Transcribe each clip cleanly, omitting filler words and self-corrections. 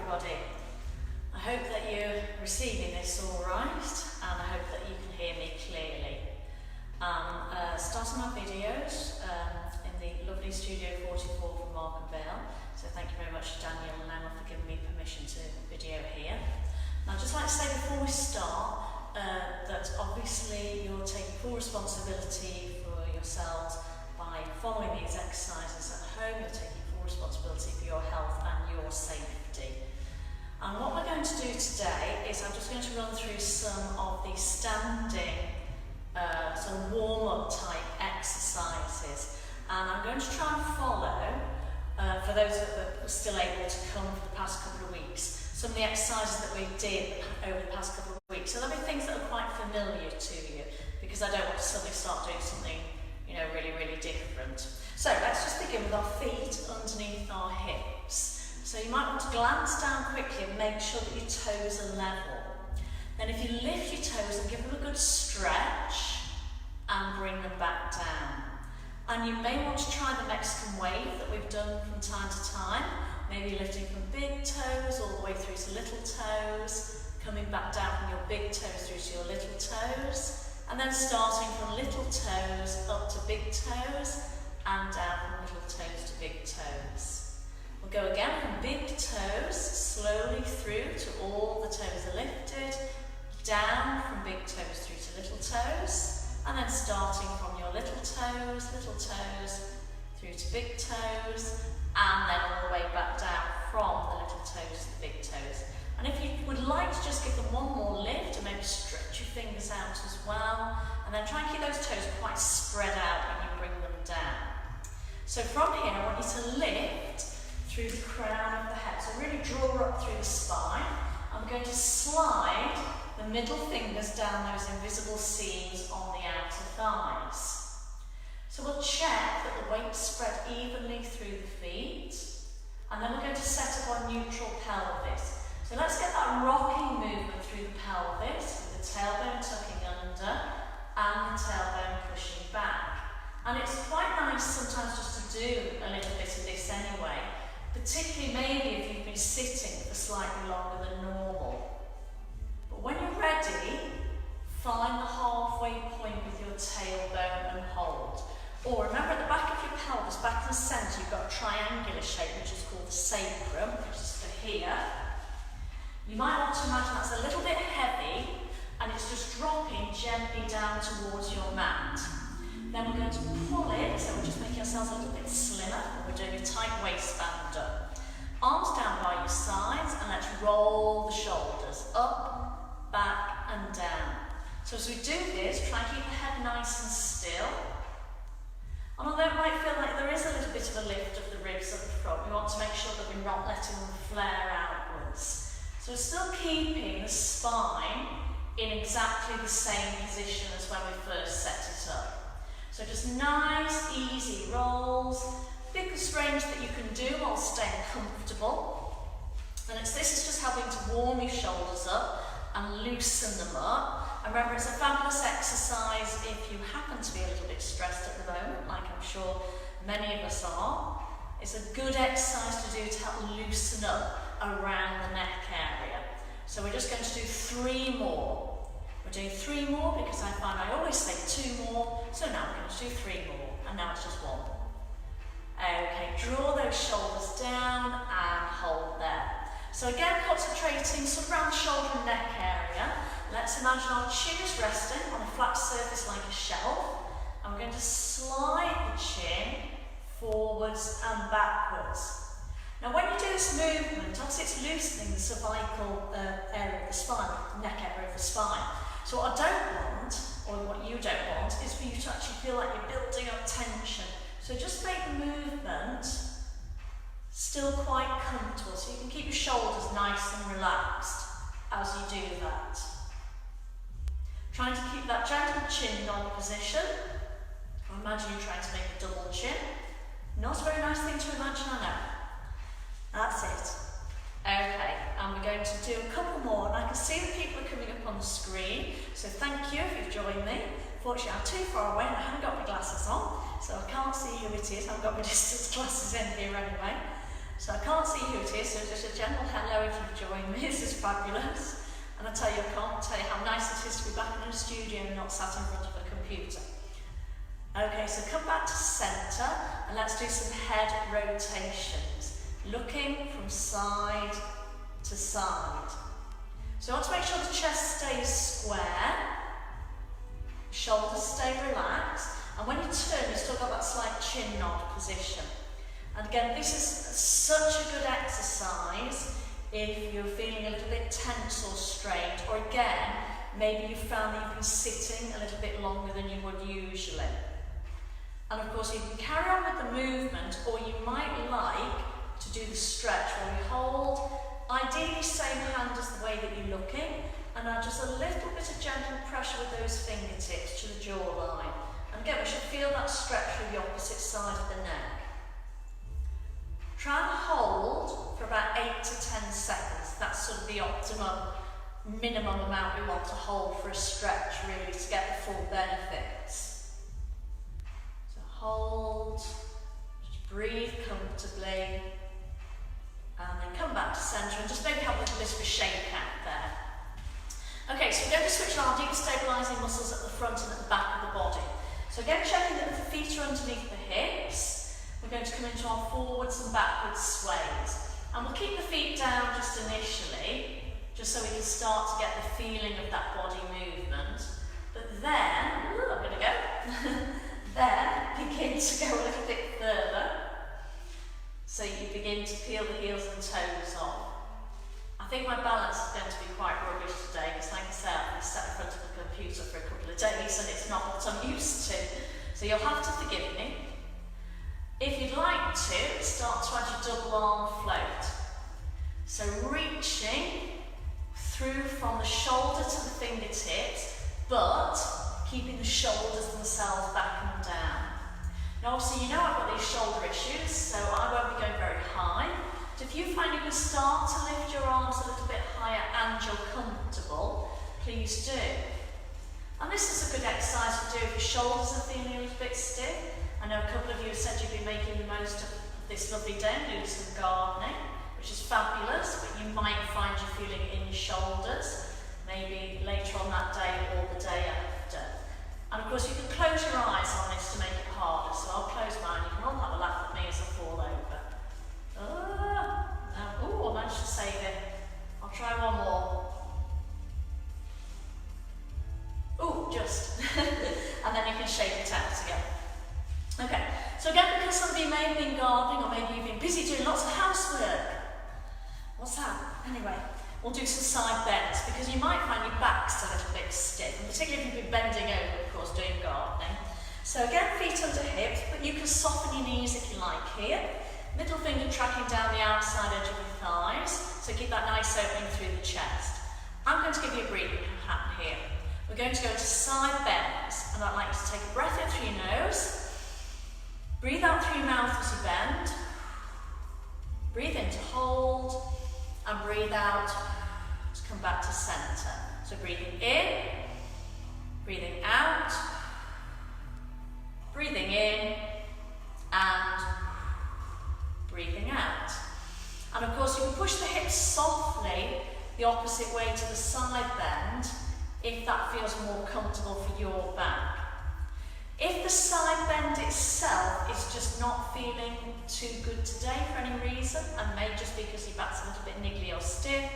everybody. I hope that you're receiving this all right, and I hope that you can hear me clearly. Starting my videos in the lovely Studio 44 from Markham Vale, so thank you very much to Daniel and Emma for giving me permission to video here. And I'd just like to say before we start that obviously you're taking full responsibility for yourselves by following these exercises at home. You're taking full responsibility for your health and your safety. And what we're going to do today is I'm just going to run through some of the standing sort of warm-up type exercises, and I'm going to try and follow, for those that are still able to come for the past couple of weeks, some of the exercises that we did over the past couple of weeks. So there'll be things that are quite familiar to you, because I don't want to suddenly start doing something, you know, really, really different. So let's just begin with our feet underneath our hips. So you might want to glance down quickly and make sure that your toes are level. Then if you lift your toes and give them a good stretch and bring them back down. And you may want to try the Mexican wave that we've done from time to time. Maybe lifting from big toes all the way through to little toes, coming back down from your big toes through to your little toes, and then starting from little toes up to big toes and down from little toes to big toes. We'll go again from big toes, slowly through to all the toes are lifted, down from big toes through to little toes, and then starting from your little toes through to big toes, and then all the way back down from the little toes to the big toes. And if you would like to just give them one more lift and maybe stretch your fingers out as well, and then try and keep those toes quite spread out when you bring them down. So from here I want you to lift through the crown of the head. So really draw up through the spine. I'm going to slide the middle fingers down those invisible seams on the outer thighs. So we'll check that the weight's spread evenly through the feet, and then we're going to set up our neutral pelvis. So let's get that rocking movement through the pelvis, with the tailbone tucking under and the tailbone pushing back. And it's quite nice sometimes just to do a little bit of this anyway, particularly maybe if you've been sitting for slightly longer than normal. But when you're ready, find the halfway point with your tailbone and hold. Or remember, at the back of your pelvis, back in the centre, you've got a triangular shape which is called the sacrum, which is for here. You might want to imagine that's a little bit heavy and it's just dropping gently down towards your mat. Then we're going to pull it, so we're just making ourselves a little bit slimmer, and we're doing a tight waistband up. Arms down by your sides, and let's roll the shoulders up, back and down. So as we do this, try and keep the head nice and still. And although it might feel like there is a little bit of a lift of the ribs at the front, we want to make sure that we're not letting them flare outwards. So we're still keeping the spine in exactly the same position as when we first set it up. So just nice, easy rolls, biggest range that you can do while staying comfortable. And this is just helping to warm your shoulders up and loosen them up. And remember, it's a fabulous exercise if you happen to be a little bit stressed at the moment, like I'm sure many of us are. It's a good exercise to do to help loosen up around the neck area. So we're just going to do 3 more. We're doing 3 more because I find I always say 2 more, so now we're going to do 3 more, and now it's just 1. Okay, draw those shoulders down and hold there. So again, concentrating sort of around the shoulder and neck area. Let's imagine our chin is resting on a flat surface like a shelf, and we're going to slide the chin forwards and backwards. Now when you do this movement, obviously it's loosening the cervical area of the spine, the neck area of the spine. So what I don't want, or what you don't want, is for you to actually feel like you're building up tension. So just make the movement still quite comfortable, so you can keep your shoulders nice and relaxed as you do that. Trying to keep that gentle chin dog position. Imagine you're trying to make a double chin. Not a very nice thing to imagine, I know. That's it. Okay, and we're going to do a couple more, and I can see the people are coming up on the screen, so thank you if you've joined me. Fortunately, I'm too far away and I haven't got my glasses on, so I can't see who it is. I've got my distance glasses in here anyway. So I can't see who it is, so just a general hello if you've joined me. This is fabulous. And I tell you, I can't tell you how nice it is to be back in a studio and not sat in front of a computer. Okay, so come back to centre and let's do some head rotations, looking from side to side. So I want to make sure the chest stays square, shoulders stay relaxed, and when you turn, you've still got that slight chin nod position. And again, this is such a good exercise if you're feeling a little bit tense or strained, or again, maybe you found that you've been sitting a little bit longer than you would usually. And of course, you can carry on with the movement, or you might like to do the stretch where you hold, ideally same hand as the way that you're looking, and add just a little bit of gentle pressure with those fingertips to the jawline. And again, we should feel that stretch through the opposite side of the neck. Try and hold for about 8 to 10 seconds. That's sort of the minimum amount we want to hold for a stretch, really, to get the full benefits. So hold, just breathe comfortably, and then come back to centre and just maybe have a little bit of a shake out there. Okay, so we're going to switch on our deep stabilising muscles at the front and at the back of the body. So again, checking that the feet are underneath the hips. We're going to come into our forwards and backwards sways. And we'll keep the feet down just initially, just so we can start to get the feeling of that body movement. But then, I'm going to go, then begin to go a little bit further. So you begin to peel the heels and toes off. I think my balance is going to be quite rubbish today, because like I said, I've been sat in front of the computer for a couple of days and it's not what I'm used to. So you'll have to forgive me. If you'd like to, start to add your double arm float. So reaching through from the shoulder to the fingertips, but keeping the shoulders themselves back and down. Now obviously you know I've got these shoulder issues, so I won't be going very high. But if you find you can start to lift your arms a little bit higher and you're comfortable, please do. And this is a good exercise to do if your shoulders are feeling a little bit stiff. I know a couple of you have said you've been making the most of this lovely day and doing some gardening, which is fabulous, but you might find you feeling in your shoulders, maybe later on that day or the day after. And of course you can close your eyes on this to make it harder, so I'll close mine. You can all have a laugh at me as I fall over. Oh, I managed to save it. I'll try one more. Oh, just. And then you can shake it out again. Okay, so again, because some of you may have been gardening, or maybe you've been busy doing lots of housework. What's that? Anyway, we'll do some side bends, because you might find your back's a little bit stiff, and particularly if you've been bending over, of course, doing gardening. So again, feet under hips, but you can soften your knees if you like here. Middle finger tracking down the outside edge of your thighs, so keep that nice opening through the chest. I'm going to give you a breathing pattern here. We're going to go into side bends, and I'd like you to take a breath in through your nose. Breathe out through your mouth as you bend. Breathe in to hold, and breathe out to come back to centre. So breathing in, breathing out, breathing in, and breathing out. And of course you can push the hips softly the opposite way to the side bend if that feels more comfortable for your back. If the side bend itself is just not feeling too good today for any reason, and may just be because your back's a little bit niggly or stiff,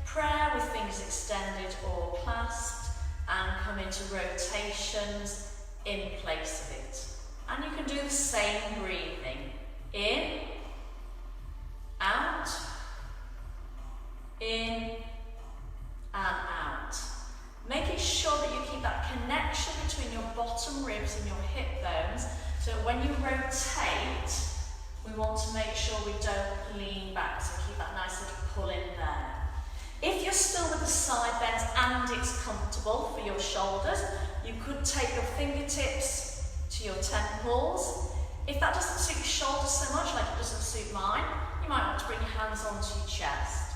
prayer with fingers extended or clasped, and come into rotations in place of it. And you can do the same breathing. In, out, in, and out. Making sure that you keep that connection between your bottom ribs and your hip bones, so when you rotate, we want to make sure we don't lean back, so keep that nice little pull in there. If you're still with the side bends and it's comfortable for your shoulders, you could take your fingertips to your temples. If that doesn't suit your shoulders so much, like it doesn't suit mine, you might want to bring your hands onto your chest.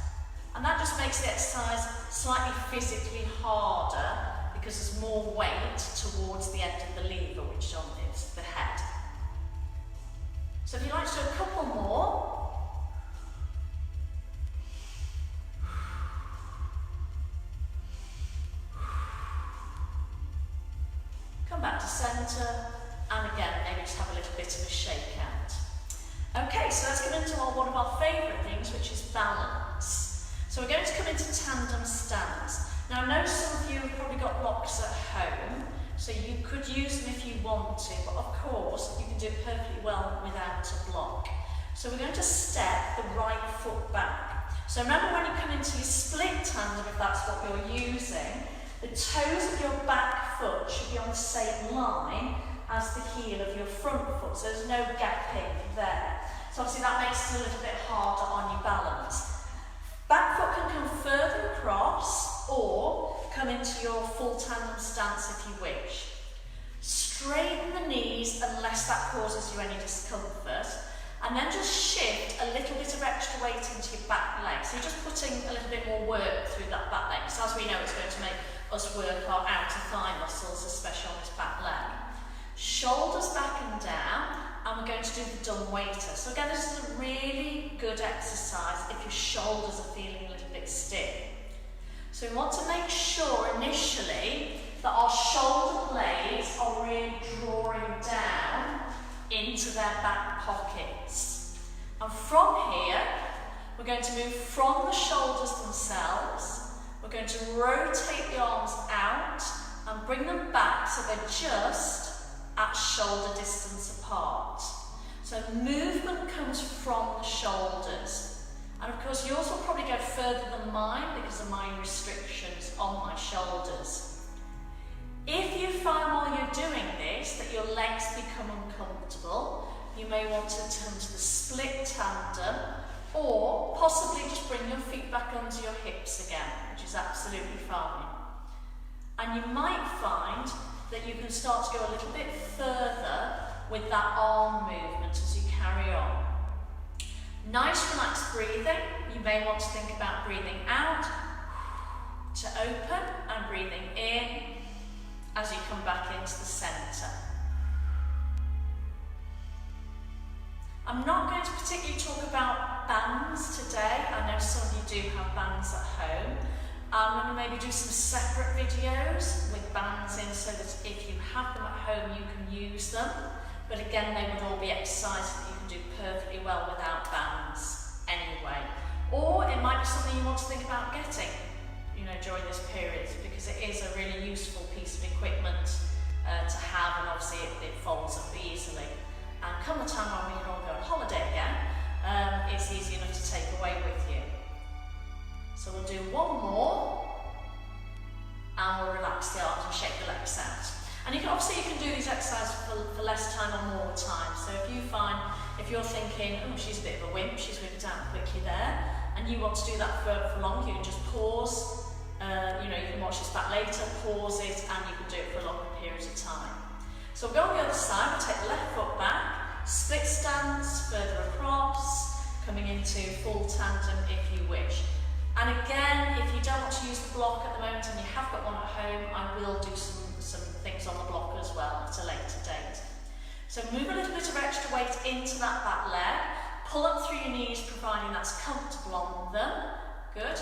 And that just makes the exercise slightly physically harder because there's more weight towards the end of the lever, which is the head. So if you'd like to do a couple more, centre, and again, maybe just have a little bit of a shake out. Okay, so let's come into one of our favourite things, which is balance. So we're going to come into tandem stance. Now I know some of you have probably got blocks at home, so you could use them if you want to, but of course you can do it perfectly well without a block. So we're going to step the right foot back. So remember, when you come into your split tandem, if that's what you're using, the toes of your back foot should be on the same line as the heel of your front foot, so there's no gapping there. So obviously that makes it a little bit harder on your balance. Back foot can come further across or come into your full tandem stance if you wish. Straighten the knees unless that causes you any discomfort, and then just shift a little bit of extra weight into your back leg. So you're just putting a little bit more work through that back leg. So as we know, it's going to make us work our outer thigh muscles, especially on this back leg. Shoulders back and down, and we're going to do the dumb waiter. So again, this is a really good exercise if your shoulders are feeling a little bit stiff. So we want to make sure initially that our shoulder blades are really drawing down into their back pockets. And from here, we're going to move from the shoulders themselves. We're going to rotate the arms out and bring them back so they're just at shoulder distance apart. So movement comes from the shoulders. And of course yours will probably go further than mine because of my restrictions on my shoulders. If you find while you're doing this that your legs become uncomfortable, you may want to turn to the split tandem, or possibly just bring your feet back under your hips again, which is absolutely fine. And you might find that you can start to go a little bit further with that arm movement as you carry on. Nice relaxed breathing. You may want to think about breathing out to open and breathing in as you come back into the centre. I'm not going to particularly talk about bands today. I know some of you do have bands at home. I'm going to maybe do some separate videos with bands in so that if you have them at home you can use them. But again, they would all be exercises that you can do perfectly well without bands anyway. Or it might be something you want to think about getting, during this period, because it is a really useful piece of equipment to have, and obviously it folds up easily. And come the time when we can all go on holiday again, it's easy enough to take away with you. So we'll do one more, and we'll relax the arms and shake the legs out. And you can do these exercises for less time or more time. So if you're thinking, oh, she's a bit of a wimp, she's whipped down quickly there, and you want to do that for longer, you can just pause. You can watch this back later, pause it, and you can do it for a longer period of time. So we'll go on the other side, we'll take the left foot back, split stance, further across, coming into full tandem if you wish. And again, if you don't want to use the block at the moment and you have got one at home, I will do some things on the block as well at a later date. So move a little bit of extra weight into that back leg, pull up through your knees providing that's comfortable on them, good.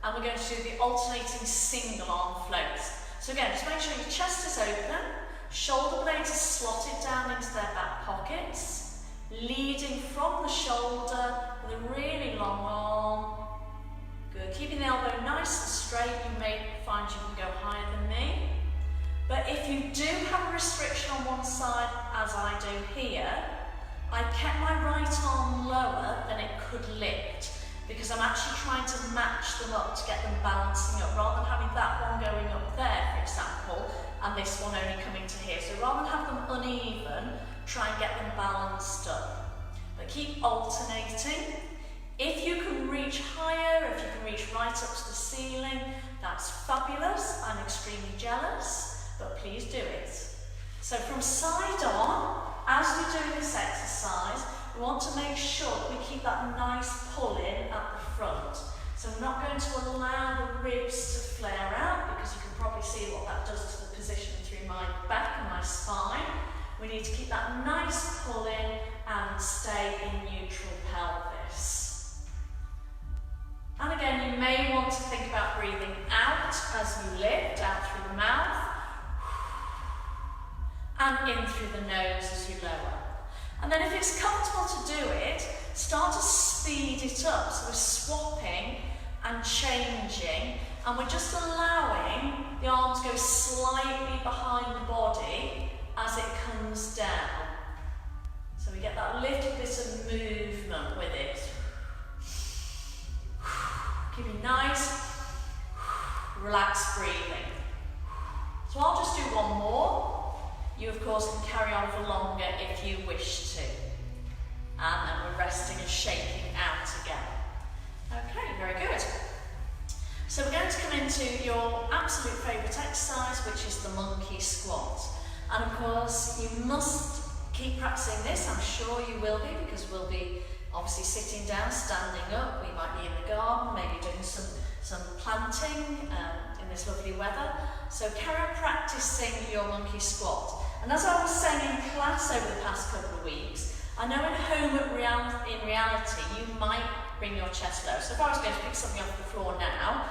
And we're going to do the alternating single arm floats. So again, just make sure your chest is open, shoulder blades are slotted down into their back pockets, leading from the shoulder with a really long arm. Good. Keeping the elbow nice and straight, you may find you can go higher than me. But if you do have a restriction on one side, as I do here, I kept my right arm lower than it could lift, because I'm actually trying to match them up to get them balancing up, rather than having that one going up there, for example, and this one only coming to here. So rather than have them uneven, try and get them balanced up. But keep alternating. If you can reach higher, if you can reach right up to the ceiling, that's fabulous. I'm extremely jealous, but please do it. So from side on, as we're doing this exercise, we want to make sure that we keep that nice pull in at the front. So we're not going to allow the ribs to flare out, because you can probably see what that does to the position through my back and my spine. We need to keep that nice pull in and stay in neutral pelvis. And again, you may want to think about breathing out as you lift, out through the mouth. and in through the nose as you lower. And then if it's comfortable to do it, start to speed it up. So we're swapping and changing, and we're just allowing the arms go slightly behind the body as it comes down. So we get that little bit of movement with it. Keeping nice, relaxed breathing. So I'll just do one more. You of course can carry on for longer if you wish to. And then we're resting and shaking out again. Okay, very good. So we're going to come into your absolute favourite exercise, which is the monkey squat. And of course, you must keep practicing this. I'm sure you will be, because we'll be obviously sitting down, standing up. We might be in the garden, maybe doing some planting in this lovely weather. So carry on practicing your monkey squat. And as I was saying in class over the past couple of weeks, I know at home in reality you might bring your chest low. So if I was going to pick something off the floor now,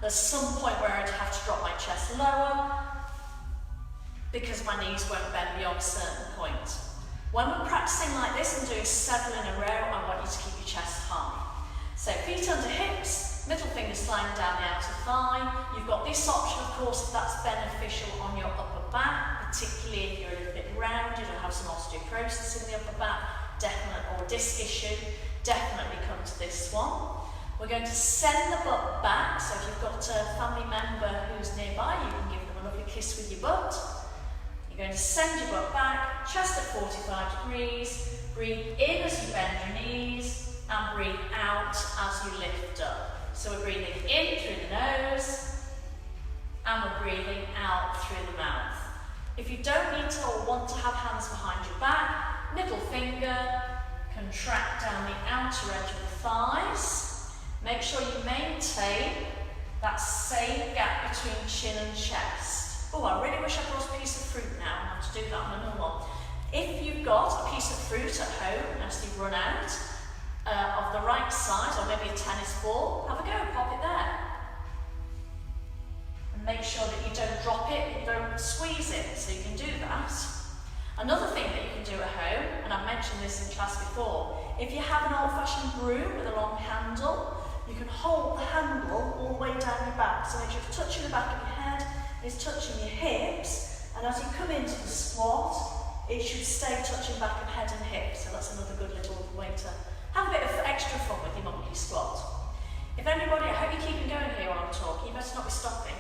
there's some point where I'd have to drop my chest lower because my knees won't bend beyond a certain point. When we're practicing like this and doing several in a row, I want you to keep your chest high. So feet under hips, middle finger sliding down the outer thigh. You've got this option, of course, if that's beneficial on your upper back, particularly if you're a little bit rounded or have some osteoporosis in the upper back, or disc issue, definitely come to this one. We're going to send the butt back, so if you've got a family member who's nearby, you can give them a lovely kiss with your butt. You're going to send your butt back, chest at 45 degrees, breathe in as you bend your knees, and breathe out as you lift up. So we're breathing in through the nose, and we're breathing out through the mouth. If you don't need to or want to have hands behind your back, middle finger, contract down the outer edge of the thighs. Make sure you maintain that same gap between chin and chest. Oh, I really wish I brought a piece of fruit now. I have to do that on another one. If you've got a piece of fruit at home as you run out of the right size, or maybe a tennis ball, have a go, pop it there. And make sure that you don't drop it, you don't squeeze it, so you can do that. Another thing that you can do at home, and I've mentioned this in class before, if you have an old-fashioned broom with a long handle, you can hold the handle all the way down your back. So make sure it's touching the back of your head, it's touching your hips, and as you come into the squat, it should stay touching back of head and hips. So that's another good little way to have a bit of extra fun with your monkey squat. If anybody, I hope you're keeping going here while I'm talking, you better not be stopping.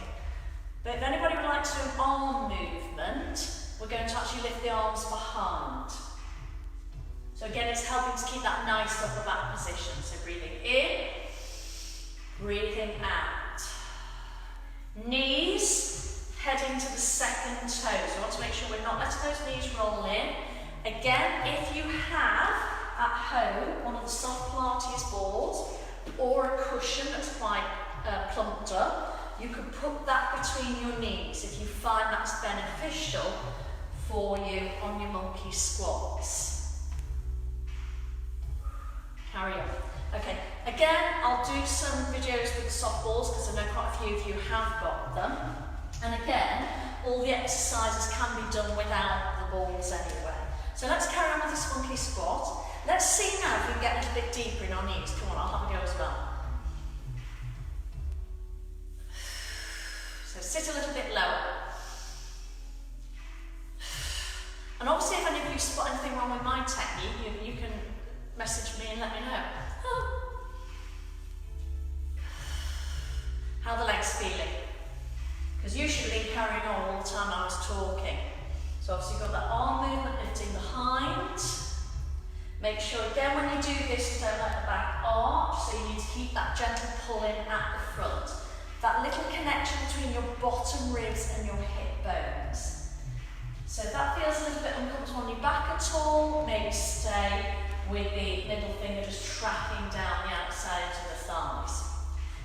But if anybody would like to do an arm movement, we're going to actually lift the arms behind. So again, it's helping to keep that nice upper back position. So breathing in, breathing out. Knees heading to the second toe. So we want to make sure we're not letting those knees roll in. Again, if you have at home one of the soft Pilates balls or a cushion that's quite plumped up, you can put that between your knees if you find that's beneficial for you on your monkey squats. Carry on. Okay, again, I'll do some videos with the soft balls because I know quite a few of you have got them. And again, all the exercises can be done without the balls anyway. So let's carry on with this monkey squat. Let's see now if we can get a little bit deeper in our knees. Come on, I'll have a go as well. So sit a little bit lower. And obviously if any of you spot anything wrong with my technique, you can message me and let me know. How are the legs feeling? Because you should have been carrying on all the time I was talking. So obviously you've got that arm movement lifting behind. Make sure again when you do this, you don't let the back arch, so you need to keep that gentle pull in at the front. That little connection between your bottom ribs and your hip bones. So if that feels a little bit uncomfortable on your back at all, maybe stay with the middle finger just tracking down the outside of the thighs.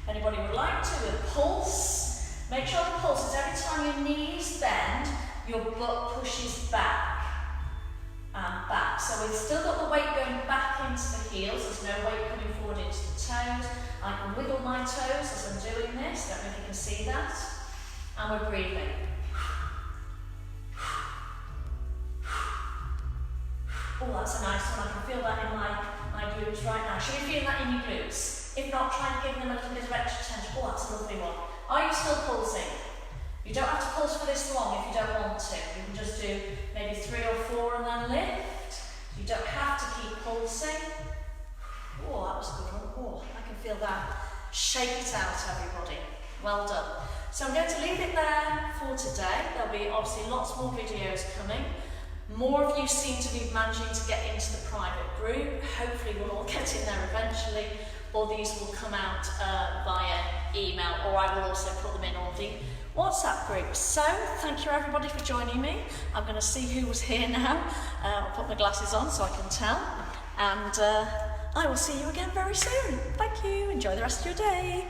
If anybody would like to, with a pulse, make sure the pulse is every time your knees bend, your butt pushes back and back. So we've still got the weight going back into the heels, there's no weight coming forward into the toes. I can wiggle my toes as I'm doing this, don't know if you can see that. And we're breathing. Oh, that's a nice one. I can feel that in my glutes right now. Should we feel that in your glutes? If not, try and give them a little bit of extra tension. Oh, that's a lovely one. Are you still pulsing? You don't have to pulse for this long if you don't want to. You can just do maybe 3 or 4 and then lift. You don't have to keep pulsing. Oh, that was a good one. Oh, I can feel that. Shake it out, everybody. Well done. So I'm going to leave it there for today. There'll be obviously lots more videos coming. More of you seem to be managing to get into the private group. Hopefully we'll all get in there eventually, or these will come out via email, or I will also put them in on the WhatsApp group. So thank you everybody for joining me. I'm going to see who was here now. I'll put my glasses on so I can tell, and I will see you again very soon. Thank you. Enjoy the rest of your day.